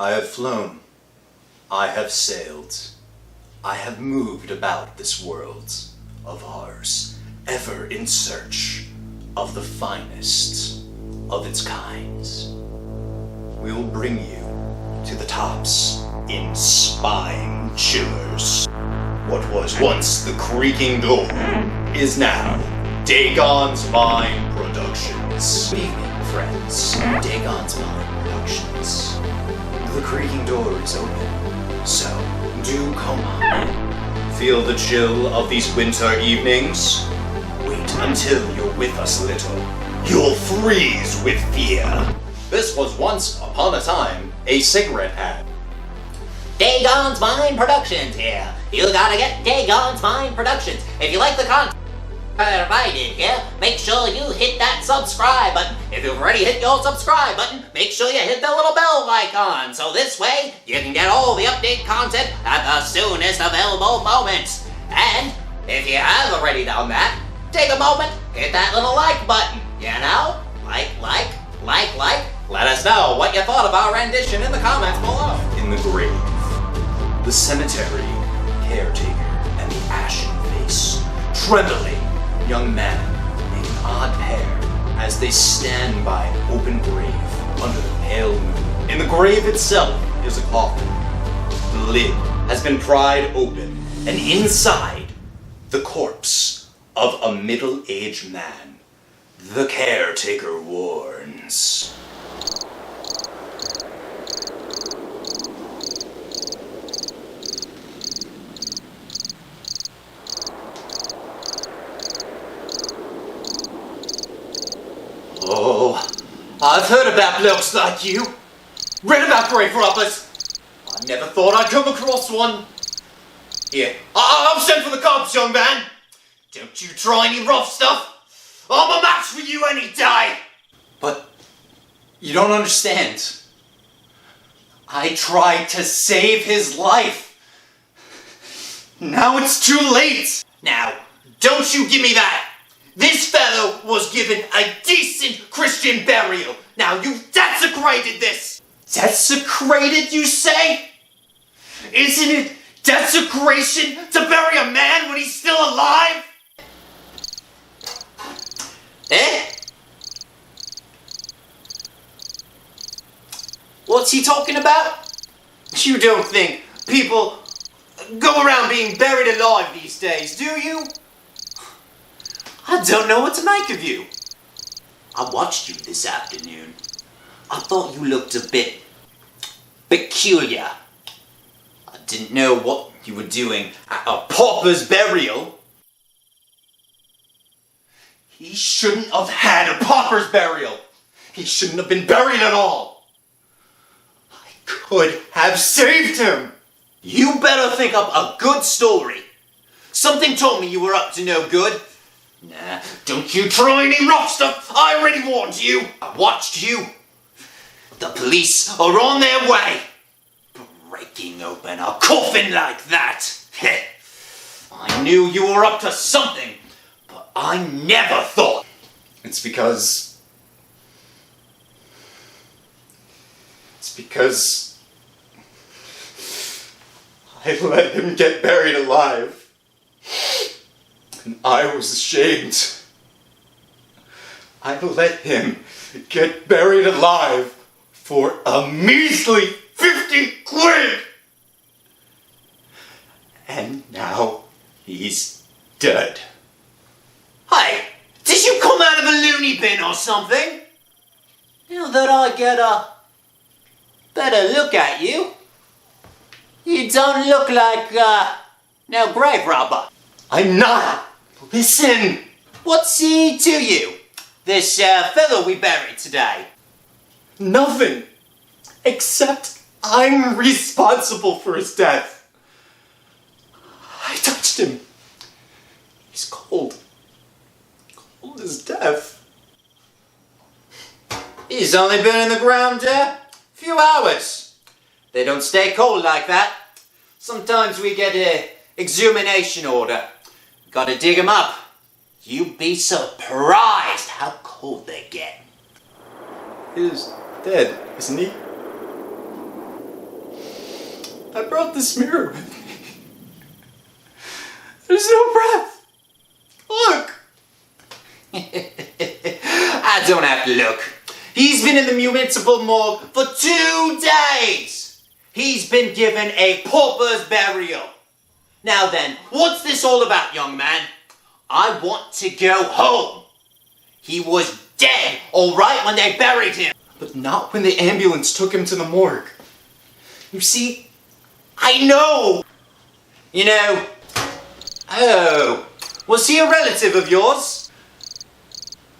I have flown. I have sailed. I have moved about this world of ours, ever in search of the finest of its kinds. We will bring you to the tops in spine chillers. What was once the Creaking door is now Dagon's Mine Productions. Good evening, friends. Dagon's Mine Productions. The Creaking door is open, so do come on in. Feel the chill of these winter evenings? Wait until you're with us a little. You'll freeze with fear. This was once upon a time a cigarette ad. Dagon's Mine Productions here. You gotta get Dagon's Mine Productions. If you like the content provided here, make sure you hit that subscribe button. If you've already hit your subscribe button, make sure you hit the little bell icon. So this way, you can get all the update content at the soonest available moment. And if you have already done that, take a moment, hit that little like button. You know? Like. Let us know what you thought of our rendition in the comments below. In the grave, the cemetery caretaker and the ashen face, trembling young man make an odd pair as they stand by an open grave under the pale moon. In the grave itself is a coffin. The lid has been pried open, and inside, the corpse of a middle-aged man. The caretaker warns. Oh, I've heard about blokes like you. Read about grave robbers. I never thought I'd come across one. Here, I'll send for the cops, young man. Don't you try any rough stuff. I'm a match for you any day. But you don't understand. I tried to save his life. Now it's too late. Now, don't you give me that. This fellow was given a decent Christian burial. Now you've desecrated this. Desecrated, you say? Isn't it desecration to bury a man when he's still alive? Eh? What's he talking about? You don't think people go around being buried alive these days, do you? I don't know what to make of you. I watched you this afternoon. I thought you looked a bit peculiar. I didn't know what you were doing at a pauper's burial. He shouldn't have had a pauper's burial. He shouldn't have been buried at all. I could have saved him. You better think up a good story. Something told me you were up to no good. Nah, don't you try any rough stuff. I already warned you. I watched you. The police are on their way. Breaking open a coffin like that. I knew you were up to something, but I never thought. It's because I let him get buried alive. And I was ashamed. I let him get buried alive for a measly 50 quid. And now he's dead. Hey, did you come out of a loony bin or something? Now that I get a better look at you, you don't look like no grave robber. I'm not. Listen. What's he to you? This fellow we buried today? Nothing. Except I'm responsible for his death. I touched him. He's cold. Cold as death. He's only been in the ground a few hours. They don't stay cold like that. Sometimes we get a exhumation order. Gotta dig him up. You'd be surprised how cold they get. He's dead, isn't he? I brought this mirror with me. There's no breath. Look. I don't have to look. He's been in the municipal morgue for 2 days. He's been given a pauper's burial. Now then, what's this all about, young man? I want to go home. He was dead, all right, when they buried him. But not when the ambulance took him to the morgue. You see, I know. You know, oh, was he a relative of yours?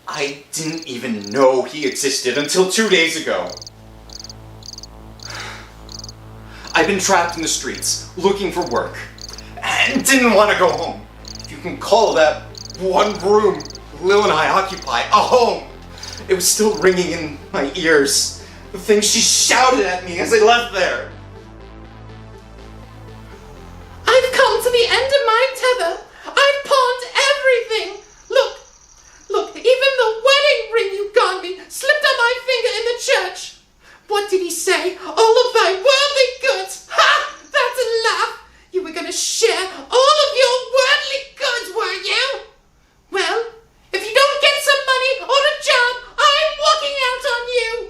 I didn't even know he existed until 2 days ago. I've been trapped in the streets, looking for work, and didn't want to go home. If you can call that one room Lil and I occupy a home. It was still ringing in my ears. The things she shouted at me as I left there. I've come to the end of my tether. I've pawned everything. Look, even the wedding ring you got me slipped on my finger in the church. What did he say? All of thy worldly goods. Ha! That's a laugh. You were going to share all of your worldly goods, were you? Well, if you don't get some money or a job, I'm walking out on you.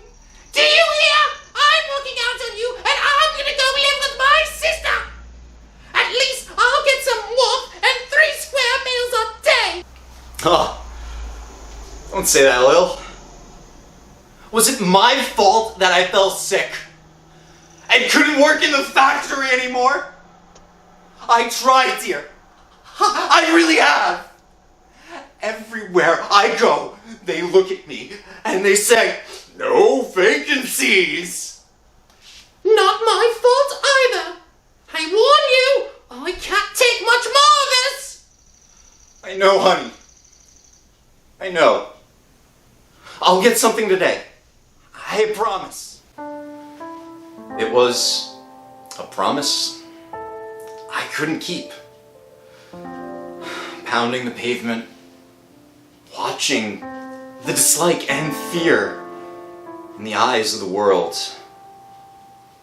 Do you hear? I'm walking out on you, and I'm going to go live with my sister. At least I'll get some warmth and 3 square meals a day. Oh, don't say that, Lil. Was it my fault that I fell sick and couldn't work in the factory anymore? I tried, dear. I really have. Everywhere I go, they look at me and they say, "No vacancies." Not my fault either. I warn you, I can't take much more of this. I know, honey. I know. I'll get something today. I promise. It was a promise I couldn't keep. Pounding the pavement, watching the dislike and fear in the eyes of the world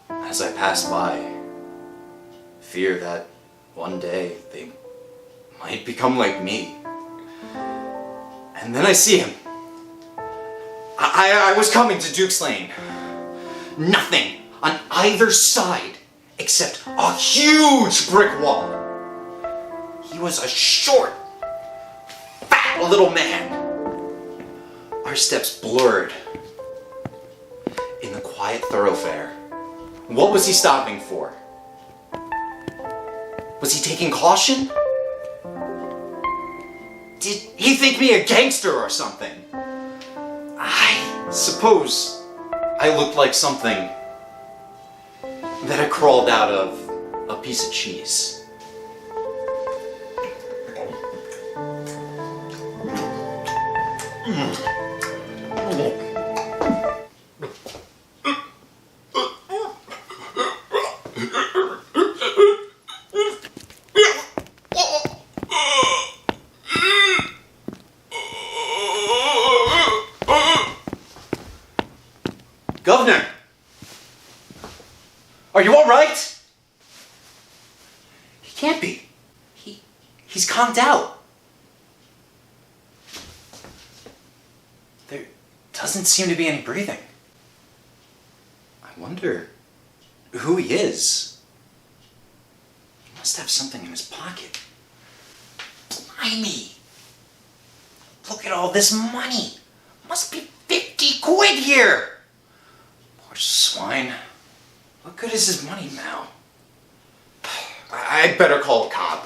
as I passed by. Fear that one day they might become like me. And then I see him. I was coming to Duke's Lane. Nothing on either side except a huge brick wall. He was a short, fat little man. Our steps blurred in the quiet thoroughfare. What was he stopping for? Was he taking caution? Did he think me a gangster or something? I suppose I looked like something that had crawled out of a piece of cheese. Governor! Are you alright? He can't be. He's conked out. There doesn't seem to be any breathing. I wonder who he is. He must have something in his pocket. Blimey! Look at all this money. Must be 50 quid here. Poor swine. What good is his money now? I'd better call a cop.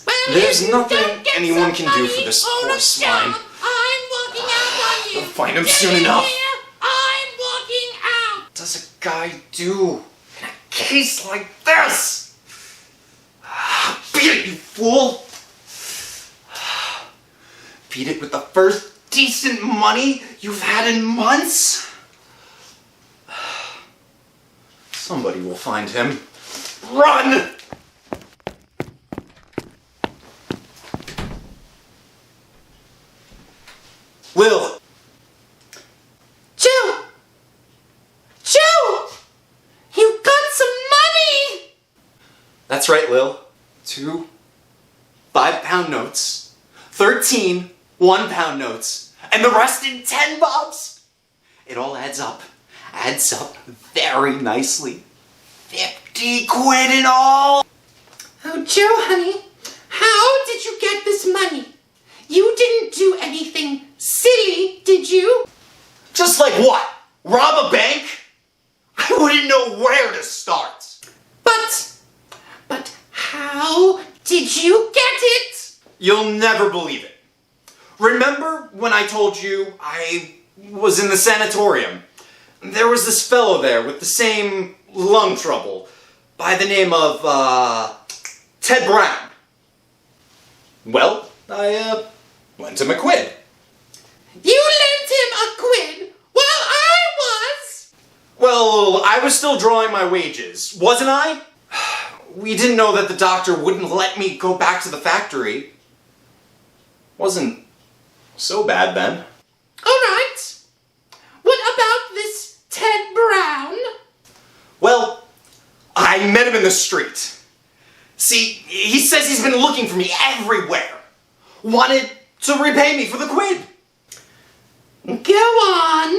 Well, There's nothing anyone can do for this poor swine. I'm walking out on you. They'll find him Do soon you enough. hear? I'm walking out. What does a guy do in a case like this? Beat it, you fool! Beat it with the first decent money you've had in months? Somebody will find him. Run! Lil! Joe! You got some money! That's right, Lil. 2 5-pound notes, 13 1-pound notes, and the rest in 10 bobs. It all adds up very nicely. 50 quid in all. Oh, Joe, honey, how did you get this money? You didn't do anything silly, did you? Just like what? Rob a bank? I wouldn't know where to start. But how did you get it? You'll never believe it. Remember when I told you I was in the sanatorium? There was this fellow there with the same lung trouble by the name of, Ted Brown. Well, I, lent him a quid. You lent him a quid while I was... Well, I was still drawing my wages, wasn't I? We didn't know that the doctor wouldn't let me go back to the factory. Wasn't so bad then. All right. What about this Ted Brown? Well, I met him in the street. See, he says he's been looking for me everywhere. Wanted to repay me for the quid. Go on.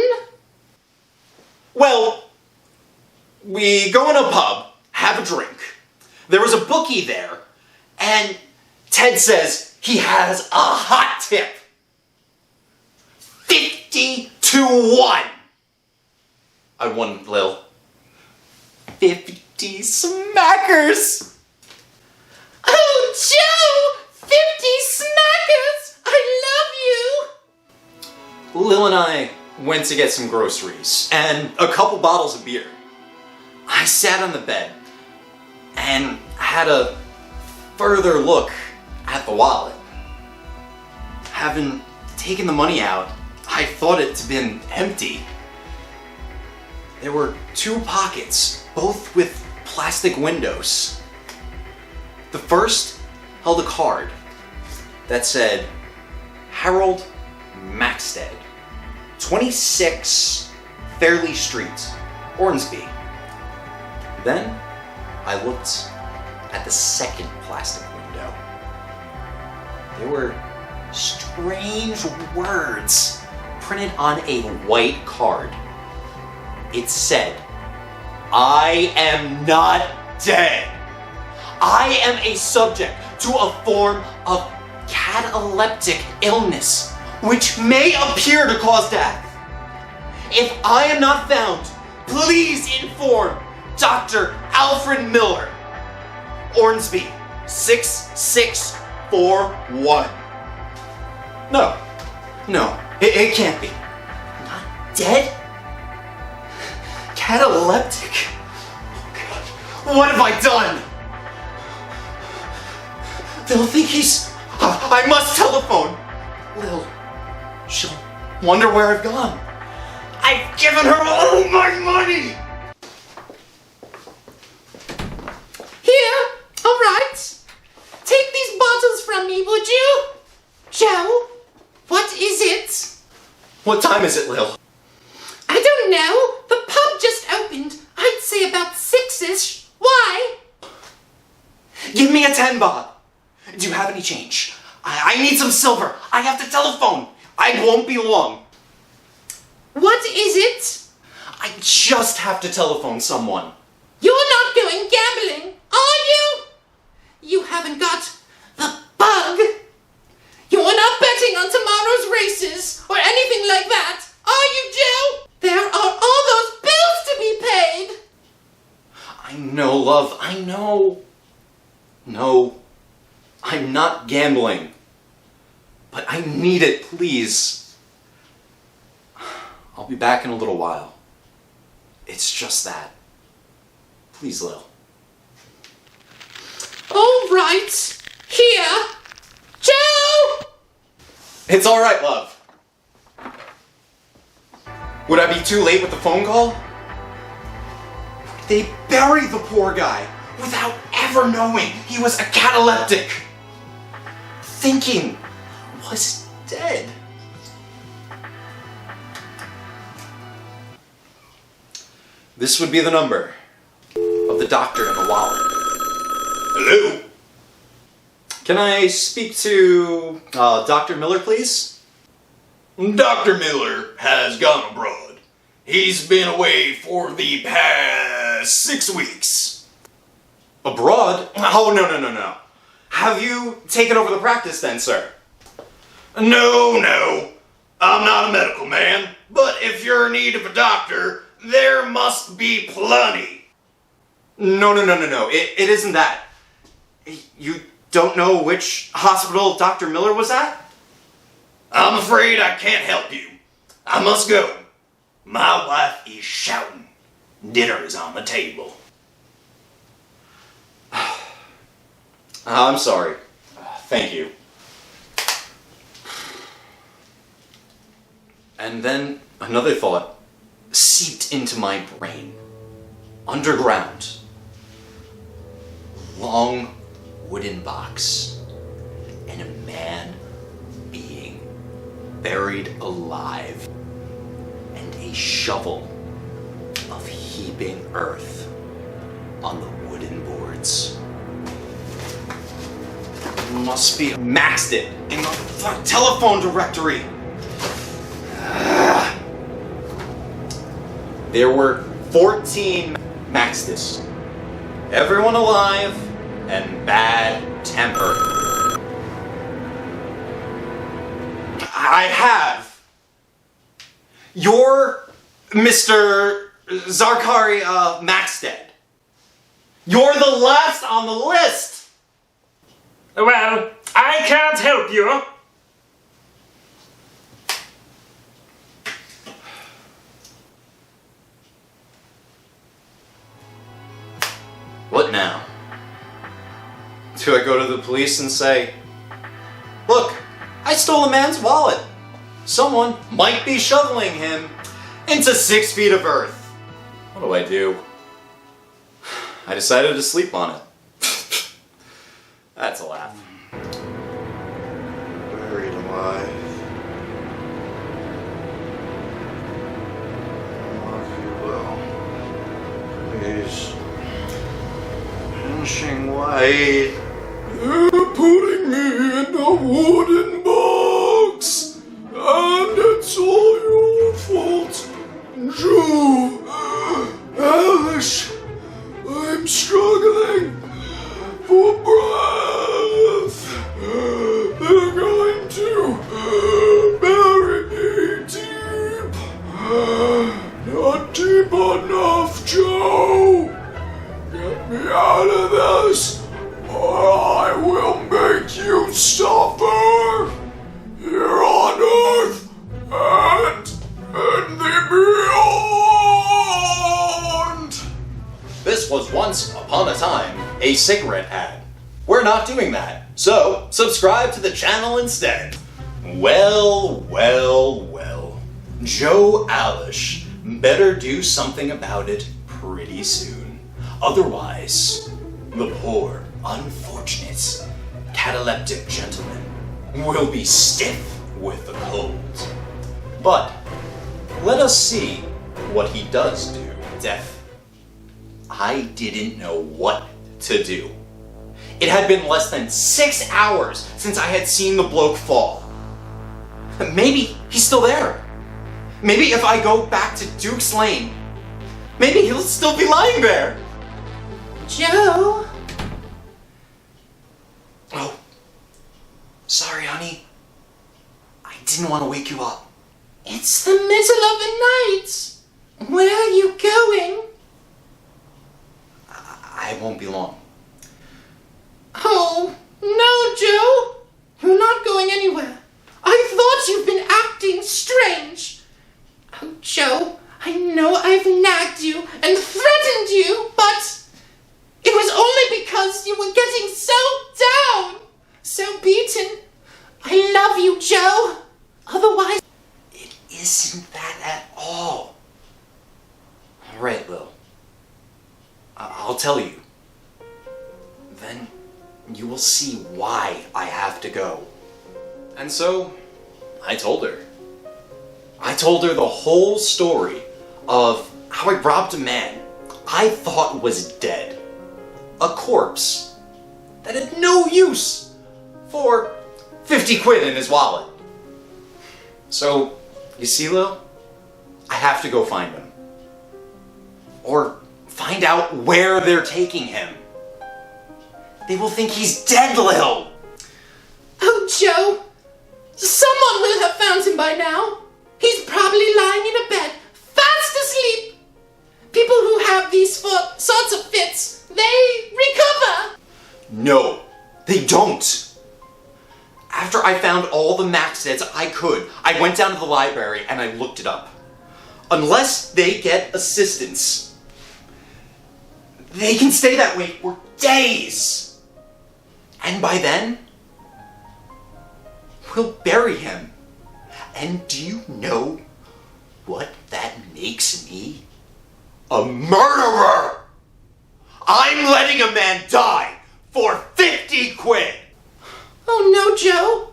Well, we go in a pub, have a drink. There was a bookie there, and Ted says he has a hot tip. 50 to 1. I won, Lil. 50 smackers. Oh, Joe! 50 smackers! I love you! Lil and I went to get some groceries and a couple bottles of beer. I sat on the bed and had a further look at the wallet. Having taken the money out, I thought it to been empty. There were 2 pockets, both with plastic windows. The first held a card that said, Harold Maxted, 26 Fairley Street, Ormsby. Then I looked at the second plastic window. There were strange words printed on a white card. It said, I am not dead. I am a subject to a form of cataleptic illness, which may appear to cause death. If I am not found, please inform Dr. Alfred Miller, Ormsby, 6641. No, it can't be. Not dead? Cataleptic? Oh God, what have I done? They'll think he's... I must telephone. Lil, she'll wonder where I've gone. I've given her all my money! Here, all right. Take these bottles from me, would you? Joe, what is it? What time is it, Lil? I don't know. The pub just opened. I'd say about 6-ish. Why? Give me a 10 bob. Do you have any change? I need some silver. I have to telephone. I won't be long. What is it? I just have to telephone someone. You're not going gambling, are you? You haven't got the bug. You're not betting on tomorrow's races or anything like that, are you, Joe? There are all those bills to be paid. I know, love. I know. No, I'm not gambling. But I need it, please. I'll be back in a little while. It's just that. Please, Lil. All right. Here. Joe! It's all right, love. Would I be too late with the phone call? They buried the poor guy without ever knowing he was a cataleptic. Thinking was dead. This would be the number of the doctor in the wallet. Hello? Can I speak to Dr. Miller, please? Dr. Miller has gone abroad. He's been away for the past 6 weeks. Abroad? Oh, no. Have you taken over the practice then, sir? No. I'm not a medical man, but if you're in need of a doctor, there must be plenty. No. It isn't that. You don't know which hospital Dr. Miller was at? I'm afraid I can't help you. I must go. My wife is shouting. Dinner is on the table. I'm sorry. Thank you. And then another thought seeped into my brain. Underground. Long wooden box. And a man being buried alive. And a shovel of heaping earth on the wooden boards. Must be maxed it in the telephone directory. There were 14 Maxtis. Everyone alive and bad tempered. I have. You're Mr. Zarkari Maxted. You're the last on the list. Well, I can't help you. What now? Do I go to the police and say, look, I stole a man's wallet. Someone might be shoveling him into 6 feet of earth. What do? I decided to sleep on it. That's a laugh. Buried alive. Mark you well. Please. Finishing white. They're putting me in a wooden box. And it's all your fault. Joe. Alice. I'm struggling for breath. They're going to bury me deep. Not deep enough, Joe. Get me out of this, or I will make you suffer here on Earth and in the beyond. This was once upon a time a cigarette ad. We're not doing that, so subscribe to the channel instead. Well. Joe Alish better do something about it pretty soon. Otherwise, the poor, unfortunate, cataleptic gentleman will be stiff with the cold. But let us see what he does do. Death. I didn't know what to do. It had been less than 6 hours since I had seen the bloke fall. Maybe he's still there. Maybe if I go back to Duke's Lane, maybe he'll still be lying there. Joe? Oh, sorry, honey. I didn't want to wake you up. It's the middle of the night. Where are you going? I won't be long. Oh, no, Joe. You're not going anywhere. I thought you've been acting strange. Oh, Joe, I know I've nagged you and threatened you, but it was only because you were getting so down, so beaten. I love you, Joe. Otherwise... It isn't that at all. All right, Lil. I'll tell you. Then you will see why I have to go. And so, I told her. I told her the whole story of how I robbed a man I thought was dead. A corpse. that had no use for 50 quid in his wallet. So, you see, Lil? I have to go find him. Or find out where they're taking him. They will think he's dead, Lil. Oh, Joe, someone will have found him by now. He's probably lying in a bed, fast asleep. People who have these sorts of fits, they recover. No, they don't. After I found all the max deads I could, I went down to the library and I looked it up. Unless they get assistance, they can stay that way for days. And by then, we'll bury him. And do you know what that makes me? A murderer! I'm letting a man die for 50 quid! Oh no, Joe.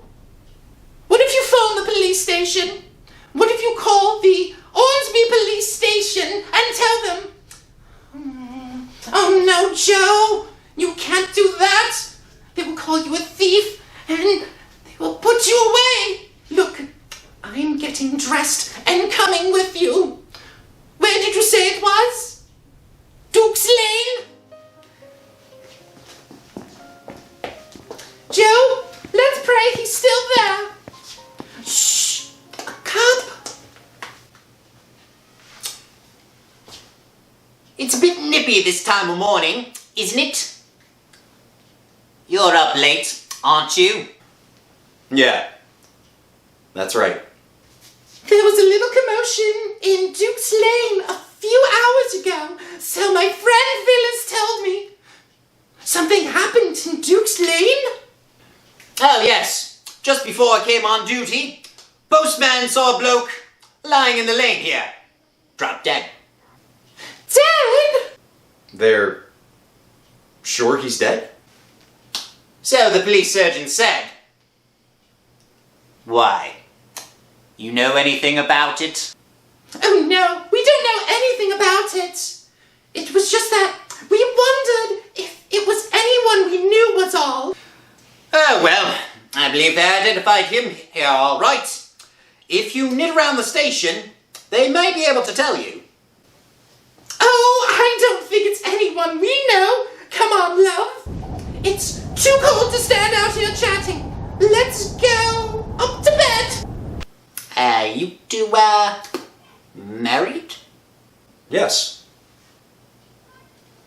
What if you phone the police station? What if you call the Ormsby police station and tell them? Oh no, Joe. You can't do that. They will call you a thief and they will put you away. Look, I'm getting dressed and coming with you. Where did you say it was? Duke's Lane? Joe, let's pray he's still there. Shh, a cup. It's a bit nippy this time of morning, isn't it? You're up late, aren't you? Yeah, that's right. There was a little commotion in Duke's Lane a few hours ago, so my friend Villas told me. Something happened in Duke's Lane? Oh yes, just before I came on duty, postman saw a bloke lying in the lane here, dropped dead. Dead? They're sure he's dead? So the police surgeon said. Why? You know anything about it? Oh no, we don't know anything about it. It was just that we wondered if it was anyone we knew was all. Oh well, I believe they identified him here all right. If you nit around the station, they may be able to tell you. Oh, I don't think it's anyone we know. Come on, love. It's too cold to stand out here chatting. Let's go up to bed. You two, married? Yes.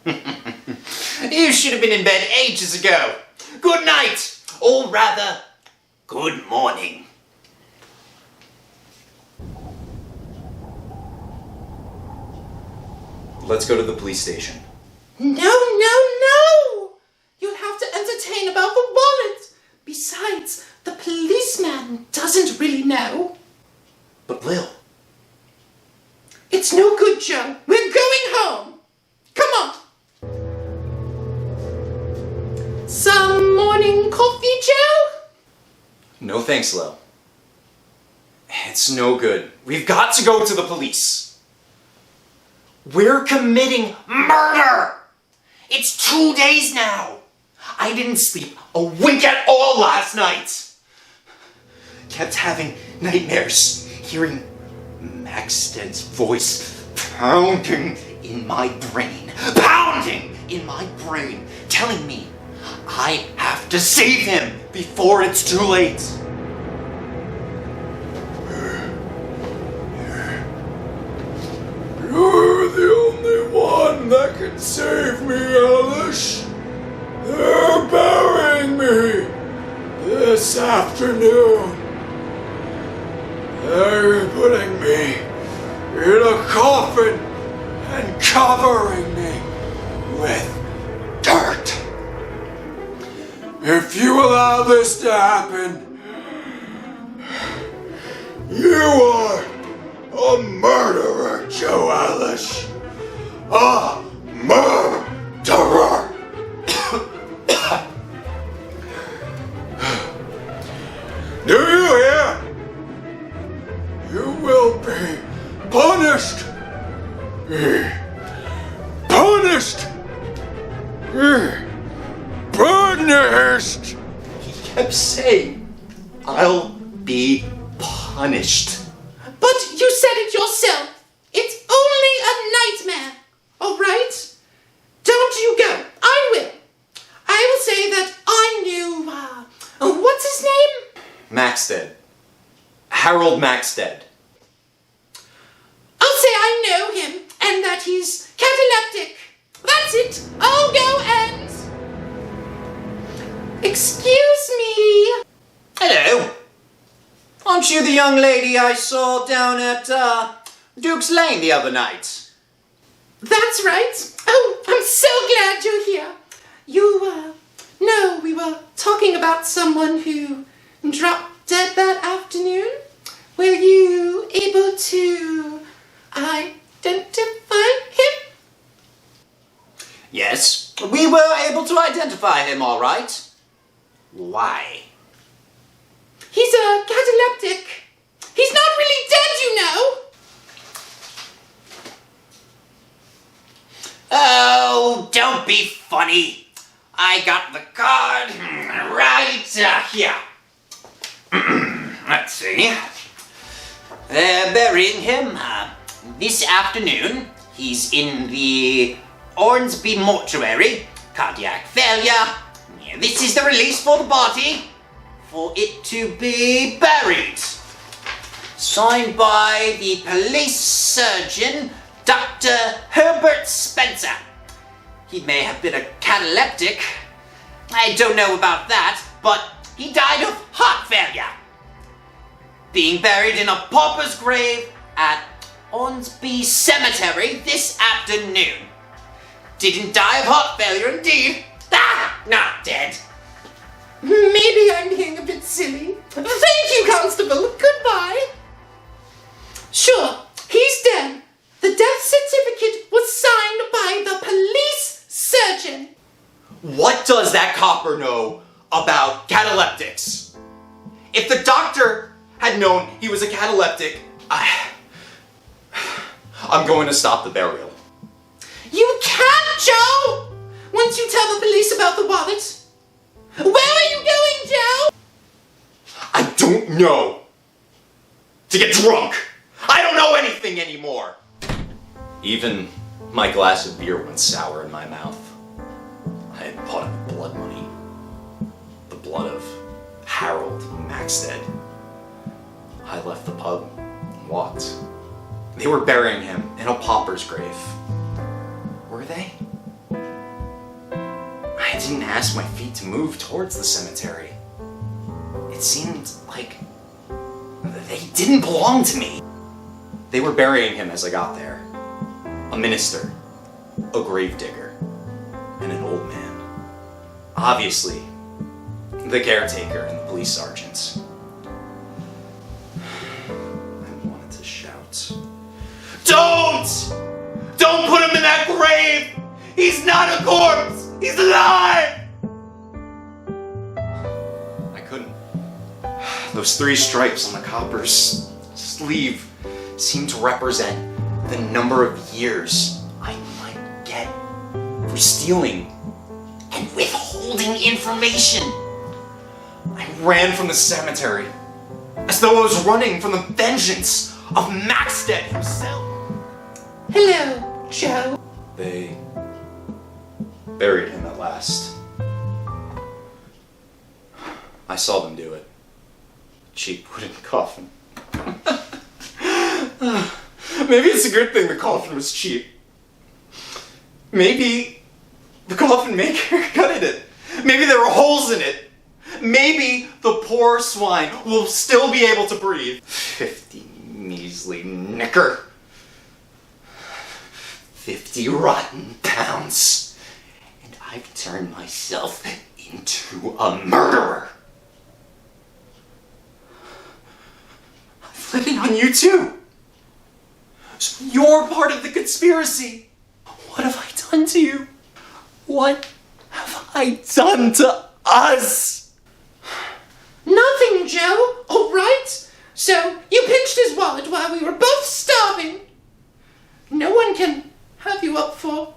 You should have been in bed ages ago. Good night, or rather, good morning. Let's go to the police station. No. You'll have to entertain about the wallet. Besides, the policeman doesn't really know. But Lil, It's no good, Joe. We're going home. Come on. Some morning coffee, Joe? no thanks, Lil. It's no good. We've got to go to the police. We're committing murder! It's 2 days now. I didn't sleep a wink at all last night. Kept having nightmares, hearing Maxted's voice pounding in my brain, telling me I have to save him before it's too late. You're the only one that can save me, Alice. They're burying me this afternoon. They're putting me in a coffin and covering me with dirt. If you allow this to happen, you are a murderer, Joe Alice. A murderer. Do you hear? You will be punished. Punished. Punished. punished! He kept saying, I'll be punished. But you said it yourself. It's only a nightmare. All right? Don't you go. I will. I will say that I knew, what's his name? Maxted. Harold Maxted. I'll say I know him and that he's cataleptic. That's it. I'll go and... Excuse me. Hello. Aren't you the young lady I saw down at, Duke's Lane the other night? That's right. Oh, I'm so glad you're here. No, we were talking about someone who dropped dead that afternoon. Were you able to identify him? Yes, we were able to identify him all right. Why? He's a cataleptic. He's not really dead, you know. Oh, don't be funny. I got the card right here. Let's see. They're burying him this afternoon. He's in the Ormsby mortuary. Cardiac failure. Yeah, this is the release for the body. For it to be buried. Signed by the police surgeon, Dr. Herbert Spencer. He may have been a cataleptic. I don't know about that, but he died of heart failure. Being buried in a pauper's grave at Ormsby Cemetery this afternoon. Didn't die of heart failure indeed. Not dead. Maybe I'm being a bit silly. Thank you, Constable. Goodbye. Sure, he's dead. The death certificate was signed by the police surgeon. What does that copper know about cataleptics? If the doctor had known he was a cataleptic, I'm going to stop the burial. You can't, Joe! Once you tell the police about the wallet. Where are you going, Joe? I don't know. To get drunk. I don't know anything anymore. Even my glass of beer went sour in my mouth. I had bought up blood money. The blood of Harold Maxted. I left the pub and walked. They were burying him in a pauper's grave. Were they? I didn't ask my feet to move towards the cemetery. It seemed like they didn't belong to me. They were burying him as I got there. A minister, a gravedigger, and an old man. Obviously, the caretaker and the police sergeants. I wanted to shout. Don't! Don't put him in that grave! He's not a corpse! He's alive! I couldn't. Those 3 stripes on the copper's sleeve seemed to represent the number of years I might get for stealing and withholding information. I ran from the cemetery as though I was running from the vengeance of Maxted himself. Hello, Joe. They buried him at last. I saw them do it. Cheap wooden coffin. Maybe it's a good thing the coffin was cheap. Maybe the coffin maker gutted it. Maybe there were holes in it. Maybe the poor swine will still be able to breathe. 50 measly knicker. 50 rotten pounds. And I've turned myself into a murderer. I've let it on you too. So you're part of the conspiracy. What have I done to you? What have I done to us? Nothing, Joe. All right. So you pinched his wallet while we were both starving. No one can have you up for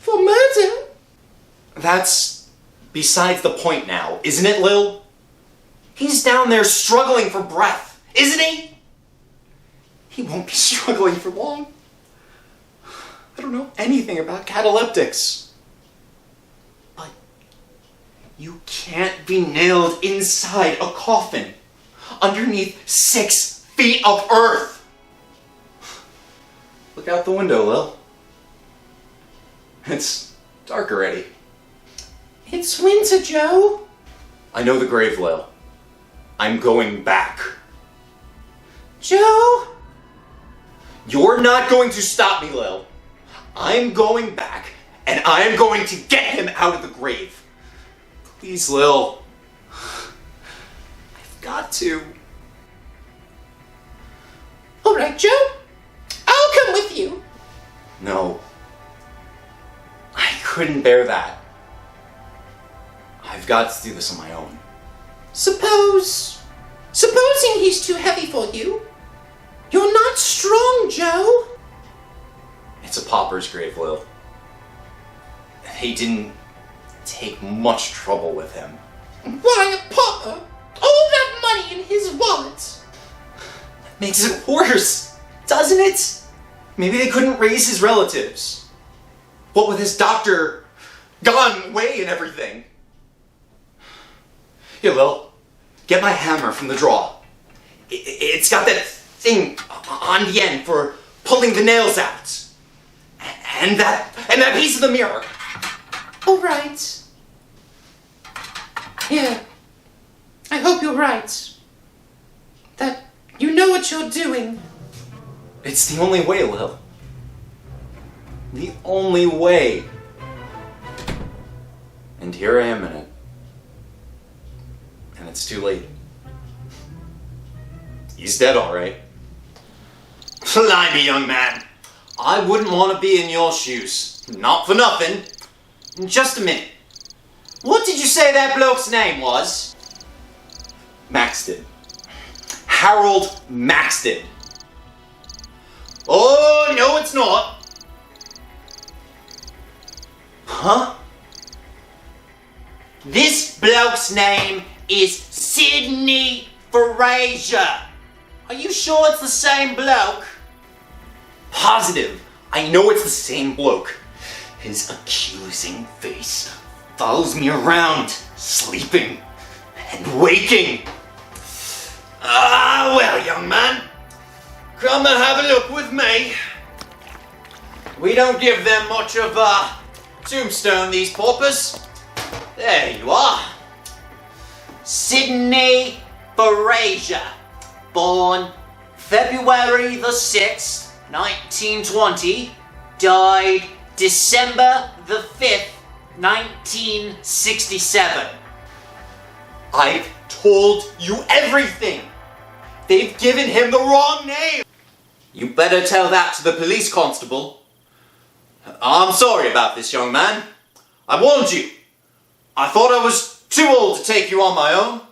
murder. That's besides the point now, isn't it, Lil? He's down there struggling for breath, isn't he? He won't be struggling for long. I don't know anything about cataleptics. But you can't be nailed inside a coffin underneath 6 feet of earth. Look out the window, Lil. It's dark already. It's winter, Joe. I know the grave, Lil. I'm going back. Joe? You're not going to stop me, Lil. I'm going back, and I'm going to get him out of the grave. Please, Lil. I've got to. All right, Joe. I'll come with you. No. I couldn't bear that. I've got to do this on my own. Supposing he's too heavy for you. You're not strong, Joe. It's a pauper's grave, Lil. They didn't take much trouble with him. Why a pauper? All that money in his wallet. Makes it worse, doesn't it? Maybe they couldn't raise his relatives. What with his doctor gone away and everything. Here, Lil, get my hammer from the drawer. It's got that thing on the end for pulling the nails out. And that piece of the mirror. All right. Yeah. I hope you're right. That you know what you're doing. It's the only way, Lil. The only way. And here I am in it. And it's too late. He's dead, all right. Blimey, young man. I wouldn't want to be in your shoes. Not for nothing. Just a minute. What did you say that bloke's name was? Maxton. Harold Maxton. Oh, no, it's not. Huh? This bloke's name is Sidney Fraser. Are you sure it's the same bloke? Positive. I know it's the same bloke. His accusing face follows me around, sleeping and waking. Ah, well, young man. Come and have a look with me. We don't give them much of a tombstone, these paupers. There you are. Sidney Fraser, born February the 6th, 1920, died December the 5th, 1967. I've told you everything. They've given him the wrong name. You better tell that to the police constable. I'm sorry about this, young man. I warned you. I thought I was too old to take you on my own.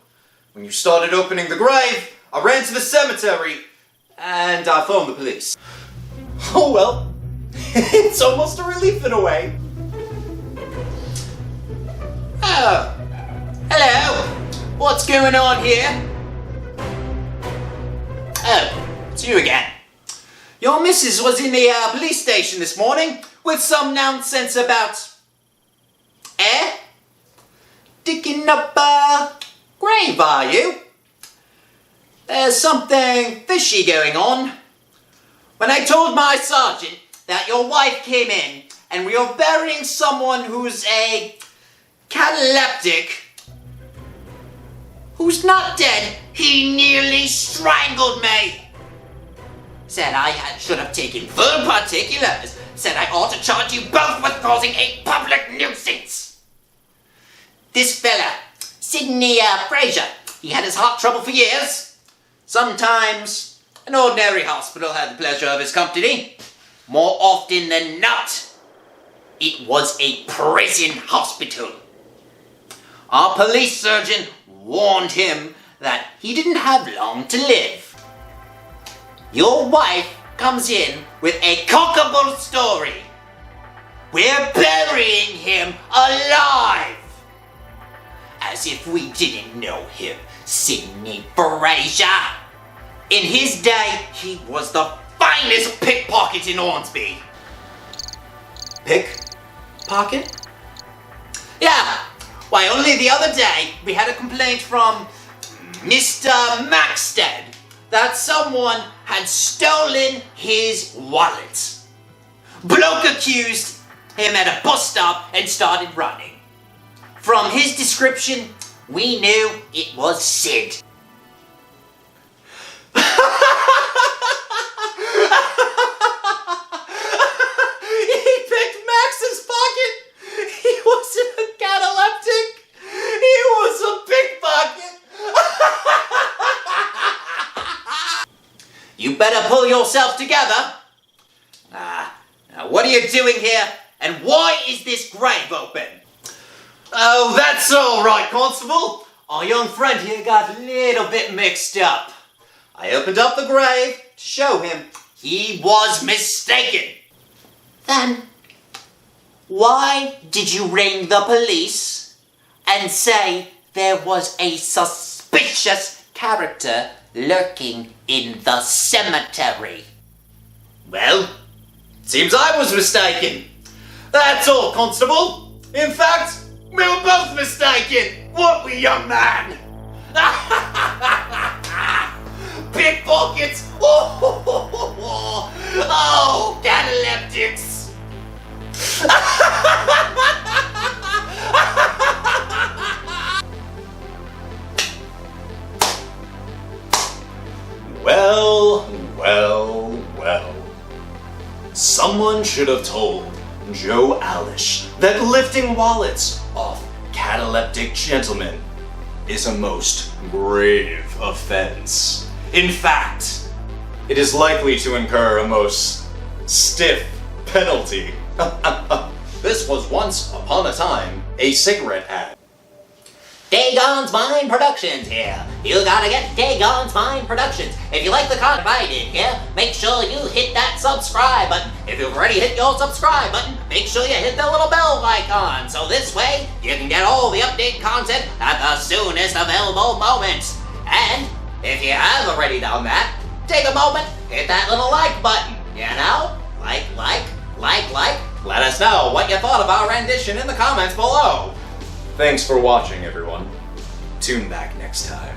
When you started opening the grave, I ran to the cemetery and I phoned the police. Oh well, it's almost a relief in a way. Oh, hello. What's going on here? Oh, it's you again. Your missus was in the police station this morning with some nonsense about... digging up a grave, are you? There's something fishy going on. When I told my sergeant that your wife came in and we were burying someone who's a cataleptic, who's not dead, he nearly strangled me. Said I should have taken full particulars. Said I ought to charge you both with causing a public nuisance. This fella, Sidney Fraser, he had his heart trouble for years. Sometimes an ordinary hospital had the pleasure of his company. More often than not, it was a prison hospital. Our police surgeon warned him that he didn't have long to live. Your wife comes in with a cockable story. We're burying him alive. As if we didn't know him, Sidney Fraser. In his day, he was the finest pickpocket in Hornsby. Pickpocket? Yeah, why only the other day we had a complaint from Mr. Maxted that someone had stolen his wallet. Bloke accused him at a bus stop and started running. From his description, we knew it was Sid. He picked Max's pocket! He wasn't a cataleptic! He was a pickpocket! You better pull yourself together. Now what are you doing here, and why is this grave open? Oh, that's all right, Constable. Our young friend here got a little bit mixed up. I opened up the grave to show him. He was mistaken. Then, why did you ring the police and say there was a suspicious character lurking in the cemetery? Well, seems I was mistaken. That's all, Constable. In fact, we were both mistaken, weren't we, young man? Pickpockets! Oh, cataleptics! Well, well, well. Someone should have told Joe Alish that lifting wallets off cataleptic gentlemen is a most grave offense. In fact, it is likely to incur a most stiff penalty. This was once upon a time a cigarette ad. Dagon's Mind Productions here. You gotta get Dagon's Mind Productions. If you like the content I did here, make sure you hit that subscribe button. If you've already hit your subscribe button, make sure you hit the little bell icon. So this way, you can get all the updated content at the soonest available moment. And if you have already done that, take a moment, hit that little like button. You know? Like. Let us know what you thought of our rendition in the comments below. Thanks for watching, everyone. Tune back next time.